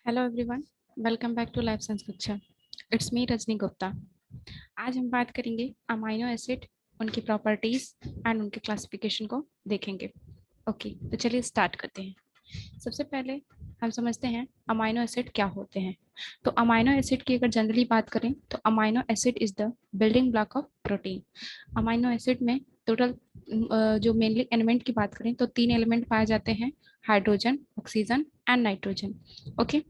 Hello everyone, welcome back to life science कक्षा। It's me Rajni Gupta. आज हम बात करेंगे अमाइनो एसिड, उनकी प्रॉपर्टीज एंड उनके क्लासिफिकेशन को देखेंगे। ओके, तो चलिए स्टार्ट करते हैं। सबसे पहले हम समझते हैं अमाइनो एसिड क्या होते हैं। तो अमाइनो एसिड की अगर जनरली बात करें तो amino acid is the building block of protein. Amino acid में टोटल जो मेनली एलिमेंट की बात करें तो 3 एलिमेंट पाए जाते हैं, hydrogen, oxygen and nitrogen. Okay,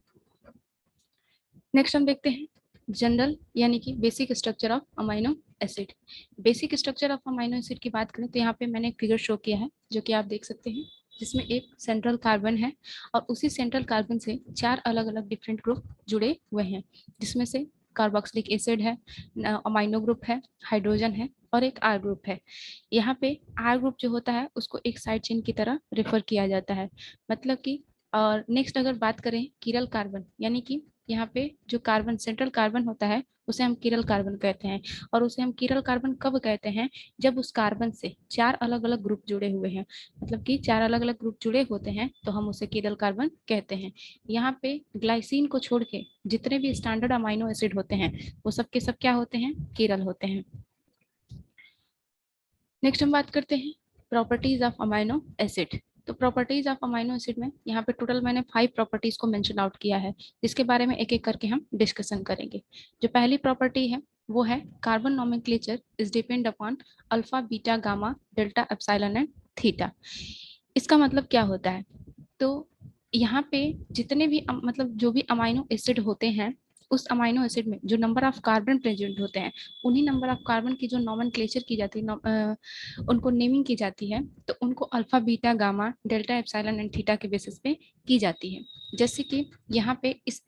next हम देखते हैं जनरल यानी कि basic structure of amino acid. Basic structure of amino acid की बात करें तो यहाँ पे मैंने एक फिगर शो किया है जो कि आप देख सकते हैं, जिसमें एक सेंट्रल कार्बन है और उसी सेंट्रल कार्बन से 4 अलग अलग डिफरेंट ग्रुप जुड़े हुए हैं, जिसमें से कार्बोक्सिलिक एसिड है, अमाइनो ग्रुप है, हाइड्रोजन है और एक आर ग्रुप है। यहाँ पे आर ग्रुप जो होता है उसको एक साइड चेन की तरह रेफर किया जाता है, मतलब कि। और नेक्स्ट अगर बात करें किरल कार्बन, यानी कि यहाँ पे जो कार्बन सेंट्रल कार्बन होता है उसे हम किरल कार्बन कहते हैं। और उसे हम किरल कार्बन कब कहते हैं? जब उस कार्बन से 4 अलग अलग ग्रुप जुड़े हुए हैं, मतलब कि 4 अलग अलग ग्रुप जुड़े होते हैं तो हम उसे किरल कार्बन कहते हैं। यहाँ पे ग्लाइसिन को छोड़ के जितने भी स्टैंडर्ड अमाइनो एसिड होते हैं वो सब के सब क्या होते हैं? किरल होते हैं। नेक्स्ट हम बात करते हैं प्रॉपर्टीज ऑफ अमाइनो एसिड। तो प्रॉपर्टीज ऑफ अमाइनो एसिड में यहाँ पे टोटल मैंने 5 प्रॉपर्टीज को मेंशन आउट किया है, जिसके बारे में एक एक करके हम डिस्कशन करेंगे। जो पहली प्रॉपर्टी है वो है carbon nomenclature is depend upon alpha, beta, gamma, delta, epsilon and theta. इसका मतलब क्या होता है? तो यहाँ पे जितने भी मतलब जो भी अमाइनो एसिड होते हैं, उस अमाइनो एसिड में जो नंबर ऑफ कार्बन प्रेजेंट होते हैं, उन्हीं नंबर ऑफ कार्बन की जो नॉमेनक्लेचर की जाती है, उनको नेमिंग की जाती है, तो उनको alpha, beta, gamma, delta, epsilon and theta के बेसिस पे की जाती है। जैसे कि यहाँ पे इस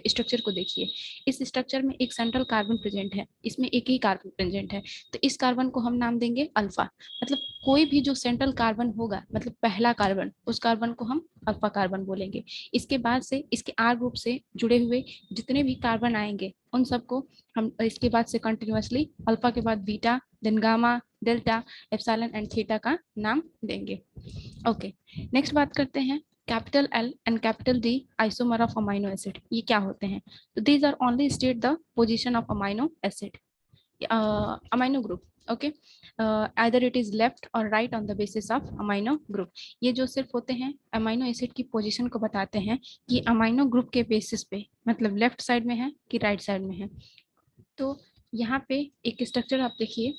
स्ट्रक्चर को देखिए, इस स्ट्रक्चर में एक सेंट्रल कार्बन प्रेजेंट है, इसमें एक ही कार्बन प्रेजेंट है, तो इस कार्बन को हम नाम देंगे अल्फा। मतलब कोई भी जो सेंट्रल कार्बन होगा, मतलब पहला कार्बन, उस कार्बन को हम अल्फा कार्बन बोलेंगे। इसके बाद से इसके आर ग्रुप से जुड़े हुए जितने भी कार्बन आएंगे उन सबको हम इसके बाद से कंटिन्यूअसली अल्फा के बाद beta, then gamma, delta, epsilon and theta का नाम देंगे। ओके, नेक्स्ट बात करते हैं capital L and capital D isomer of amino acid. ये क्या होते हैं? तो these are only state the position of amino acid, amino group. Okay, either it is left और right on the basis of amino group. ये जो सिर्फ होते हैं अमाइनो एसिड की पोजीशन को बताते हैं कि अमाइनो ग्रुप के बेसिस पे, मतलब लेफ्ट साइड में है कि राइट साइड में है। तो यहाँ पे एक स्ट्रक्चर आप देखिए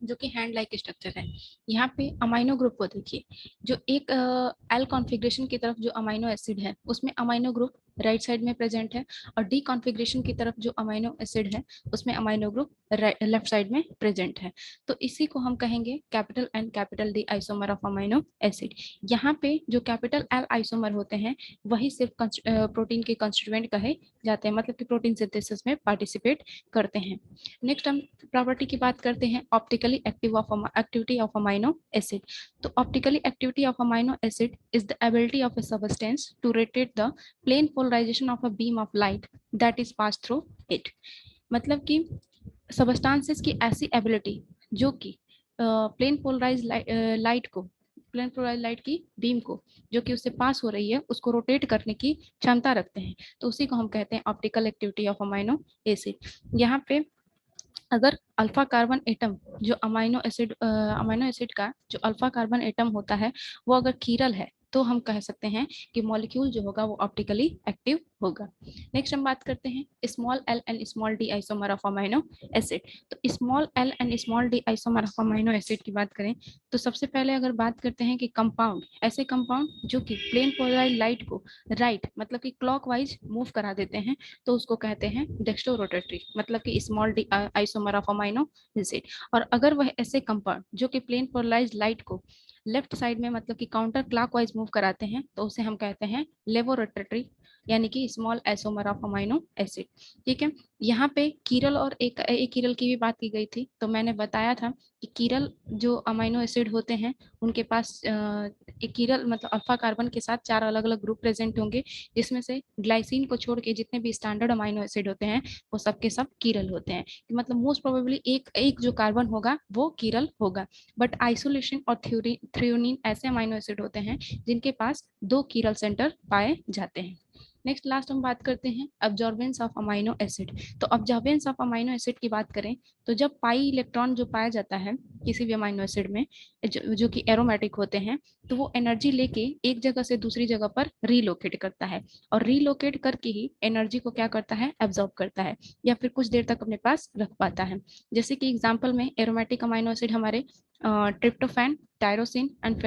जो कि हैंड लाइक स्ट्रक्चर है। यहाँ पे अमाइनो ग्रुप को देखिए, जो एक एल कॉन्फ़िगरेशन की तरफ जो अमाइनो एसिड है उसमें अमाइनो ग्रुप राइट साइड में प्रेजेंट है, और डी कॉन्फ़िगरेशन की तरफ जो अमाइनो एसिड है उसमें अमाइनो ग्रुप लेफ्ट साइड में प्रेजेंट है। तो इसी को हम कहेंगे capital N capital D isomer of amino acid. यहाँ पे जो कैपिटल एल आइसोमर होते हैं वही सिर्फ प्रोटीन के कंस्टिट्यूएंट कहे जाते हैं, मतलब कि प्रोटीन सिंथेसिस में पार्टिसिपेट करते हैं। नेक्स्ट हम प्रॉपर्टी की बात करते हैं optically activity of amino acid. तो optically activity of amino acid is the ability of a substance to rotate the plane polarization of a beam of light that is passed through it। मतलब कि substances की ऐसी ability जो कि plane polarise light को, plane polarise light की beam को जो कि उससे पास हो रही है उसको रोटेट करने की क्षमता रखते हैं, तो उसी को हम कहते हैं optical activity of amino acid. यहाँ पे अगर अल्फा कार्बन एटम जो अमाइनो एसिड का जो अल्फा कार्बन एटम होता है वो अगर कीरल है तो हम कह सकते हैं कि मॉलिक्यूल जो होगा वो ऑप्टिकली एक्टिव होगा। नेक्स्ट हम बात करते हैं small L and small D isomer of amino acid. तो small L and small D isomer of amino acid की बात करें तो सबसे पहले अगर बात करते हैं कि कंपाउंड, ऐसे कंपाउंड जो कि प्लेन पोलराइज लाइट को राइट मतलब कि क्लॉकवाइज मूव करा देते हैं तो उसको कहते हैं डेक्स्ट्रो रोटेटरी, मतलब कि small D isomer of amino acid. और अगर वह ऐसे कंपाउंड जो कि प्लेन पोलराइज लाइट को लेफ्ट साइड में मतलब कि काउंटर क्लॉकवाइज मूव कराते हैं तो उसे हम कहते हैं लेवो रोटेटरी, यानी कि small isomer of amino acid. ठीक है, यहाँ पे कीरल और एक कीरल की भी बात की गई थी, तो मैंने बताया था कि कीरल जो अमीनो एसिड होते हैं उनके पास एक कीरल मतलब अल्फा कार्बन के साथ 4 अलग अलग ग्रुप प्रेजेंट होंगे, जिसमें से ग्लाइसिन को छोड़ के जितने भी स्टैंडर्ड अमीनो एसिड होते हैं वो सबके सब कीरल होते हैं। मतलब मोस्ट प्रोबेबली एक एक जो कार्बन होगा वो कीरल होगा। बट आइसोलेशन और थ्रियोनिन ऐसे अमीनो एसिड होते हैं जिनके पास 2 कीरल सेंटर पाए जाते हैं। नेक्स्ट लास्ट हम बात करते हैं अब्जॉर्बेंस ऑफ अमीनो एसिड। तो अब्जॉर्बेंस ऑफ अमीनो एसिड की बात करें तो जब पाई इलेक्ट्रॉन जो पाया जाता है किसी भी अमीनो एसिड में जो कि एरोमेटिक होते हैं, तो वो एनर्जी लेके एक जगह से दूसरी जगह पर रीलोकेट करता है, और रीलोकेट करके ही एनर्जी को क्या करता है, एब्जॉर्ब करता है या फिर कुछ देर तक अपने पास रख पाता है। जैसे कि एग्जाम्पल में एरोमेटिक अमीनो एसिड हमारे tryptophan, tyrosine and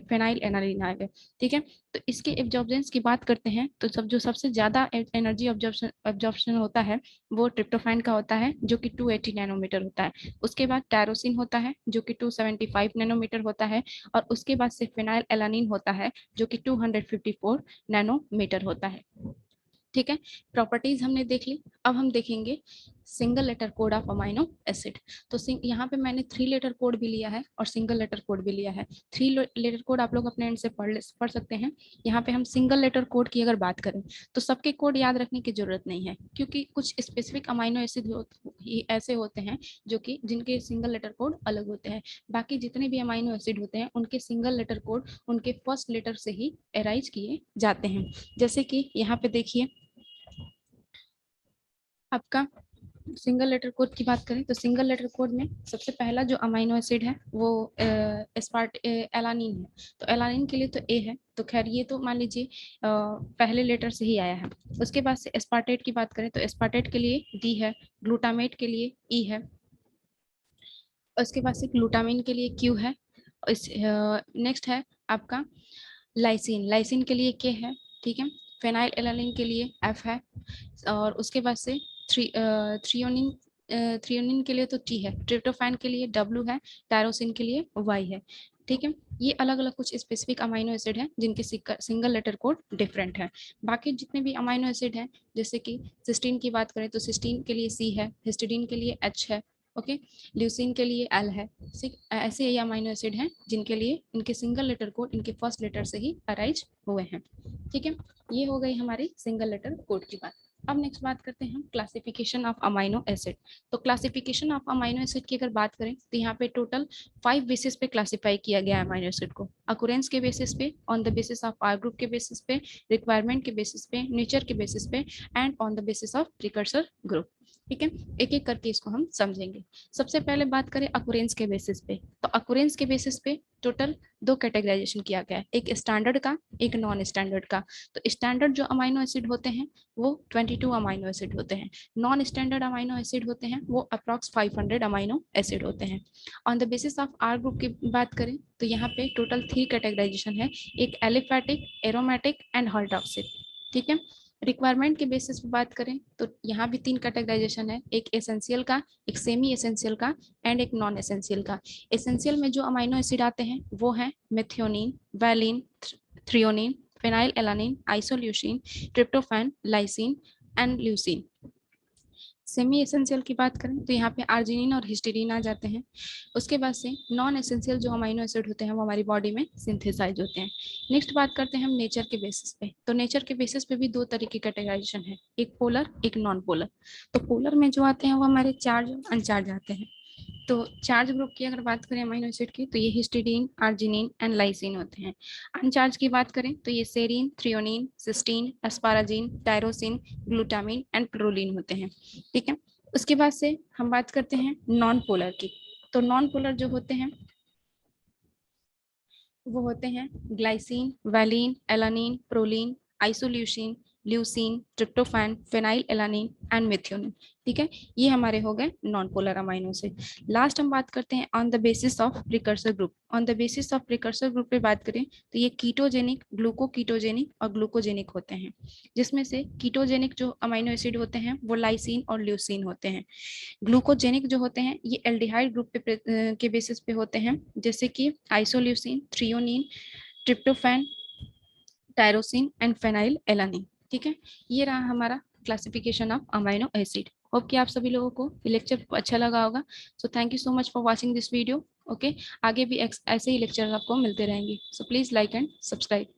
phenylalanine आ गए। ठीक है, तो इसके एब्जॉर्बेंस की बात करते हैं तो सबसे ज्यादा एनर्जी एब्जॉर्प्शन होता है वो ट्रिप्टोफैन का होता है जो कि 280 नैनोमीटर होता है। उसके बाद टायरोसिन होता है जो कि 275 नैनोमीटर होता है, और उसके बाद से फेनाइल एलानिन होता है जो कि 254 नैनोमीटर होता है। ठीक है, प्रॉपर्टीज हमने देख ली। अब हम देखेंगे single letter code of amino acid. तो यहाँ पे मैंने 3 लेटर कोड भी लिया है और सिंगल लेटर कोड भी लिया है। 3 लेटर कोड आप लोग अपने एंड से पढ़ सकते हैं। यहाँ पे हम सिंगल लेटर कोड की अगर बात करें तो सबके कोड याद रखने की जरूरत नहीं है, क्योंकि कुछ स्पेसिफिक अमीनो एसिड ऐसे होते हैं जो कि जिनके सिंगल लेटर कोड अलग होते हैं। बाकी जितने भी अमीनो एसिड होते हैं उनके सिंगल लेटर कोड उनके फर्स्ट लेटर से ही एराइज किए जाते हैं। जैसे कि यहाँ पे देखिए आपका सिंगल लेटर कोड की बात करें तो सिंगल लेटर कोड में सबसे पहला जो अमीनो एसिड है वो एलानिन है। तो एलानिन के लिए तो ए है, तो खैर ये तो मान लीजिए पहले लेटर से ही आया है। उसके बाद से एस्पार्टेट की बात करें तो एस्पार्टेट के लिए डी है, ग्लूटामेट के लिए ई है, उसके बाद से ग्लूटामिन के लिए क्यू है। इस नेक्स्ट है आपका लाइसिन, लाइसिन के लिए के है। ठीक है, फेनाइल एलानिन के लिए एफ है, और उसके बाद से थ्रियोनिन थ्रियोनिन के लिए तो टी है, ट्रिप्टोफैन के लिए डब्ल्यू है, टायरोसिन के लिए वाई है। ठीक है, ये अलग अलग कुछ स्पेसिफिक अमीनो एसिड हैं जिनके सिंगल लेटर कोड डिफरेंट है। बाकी जितने भी अमीनो एसिड हैं जैसे कि सिस्टीन की बात करें तो सिस्टीन के लिए सी है, हिस्टिडीन के लिए एच है, ओके, ल्यूसिन के लिए एल है। ऐसे ये अमीनो एसिड हैं जिनके लिए इनके सिंगल लेटर कोड इनके फर्स्ट लेटर से ही अराइज हुए हैं। ठीक है, ये हो गई हमारी सिंगल लेटर कोड की बात। अब नेक्स्ट बात करते हैं हम क्लासिफिकेशन ऑफ अमीनो एसिड। तो क्लासिफिकेशन ऑफ अमीनो एसिड की अगर बात करें तो यहाँ पे टोटल 5 बेसिस पे क्लासिफाई किया गया है अमीनो एसिड को। अकुरेंस के बेसिस पे, on the basis of R group के बेसिस पे, रिक्वायरमेंट के बेसिस पे, नेचर के बेसिस पे and on the basis of precursor group. ठीक है, एक एक करके इसको हम समझेंगे। सबसे पहले बात करें अकुरेंस के बेसिस पे, तो अकुरेंस के बेसिस पे टोटल 2 कैटेगराइजेशन किया गया है, एक स्टैंडर्ड का, एक नॉन स्टैंडर्ड का। तो स्टैंडर्ड जो अमीनो एसिड होते हैं वो 22 अमीनो एसिड होते हैं, नॉन स्टैंडर्ड अमीनो एसिड होते हैं वो अप्रॉक्स 500 अमीनो एसिड होते हैं। On the basis of R group की बात करें तो यहाँ पे टोटल 3 कैटेगराइजेशन है, एक एलिफैटिक, एरोमेटिक एंड हाइड्रोक्सिल। ठीक है, रिक्वायरमेंट के बेसिस पे बात करें तो यहाँ भी 3 कैटेगराइजेशन है, एक एसेंशियल का, एक सेमी एसेंशियल का एंड एक नॉन एसेंशियल का। एसेंशियल में जो अमीनो एसिड आते हैं वो हैं methionine, valine, threonine, phenyl alanine, isoleucine, tryptophan, lysine and leucine. Semi essential की बात करें तो यहाँ पे आर्जिनिन और हिस्टीडीन आ जाते हैं। उसके बाद से नॉन एसेंशियल जो अमीनो एसिड होते हैं वो हमारी बॉडी में सिंथेसाइज होते हैं। नेक्स्ट बात करते हैं हम नेचर के बेसिस पे। तो नेचर के बेसिस पे भी 2 तरह की कैटेगराइजेशन है, एक पोलर एक नॉन पोलर। तो पोलर में जो आते हैं वो हमारे चार्ज अनचार्ज आते हैं। तो चार्ज ग्रुप की अगर बात करें अमीनो एसिड की तो ये हिस्टिडीन, आर्जिनिन एंड लाइसिन होते हैं। अनचार्ज की बात करें तो ये serine, threonine, cysteine, asparagine, tyrosine, glutamine and proline होते हैं। ठीक है, उसके बाद से हम बात करते हैं नॉन पोलर की। तो नॉन पोलर जो होते हैं वो होते हैं glycine, valine, alanine, proline, isoleucine, leucine, tryptophan, phenyl alanine and methionine. ठीक है, ये हमारे हो गए non polar amino acid. Last हम बात करते हैं on the basis of precursor group. On the basis of precursor group पे बात करें तो ये कीटोजेनिक, ग्लूकोकीटोजेनिक और ग्लूकोजेनिक होते हैं, जिसमें से कीटोजेनिक जो अमीनो एसिड होते हैं वो लाइसिन और ल्यूसिन होते हैं। ग्लूकोजेनिक जो होते हैं ये एल्डिहाइड ग्रुप के बेसिस पे होते हैं, जैसे कि isoleucine, threonine, tryptophan, tyrosine and phenyl alanine. ठीक है, ये रहा हमारा classification of amino acid. Hope कि आप सभी लोगों को ये लेक्चर अच्छा लगा होगा। So thank you so much for watching this video. Okay, आगे भी ऐसे ही लेक्चर आपको मिलते रहेंगे। So please like and subscribe.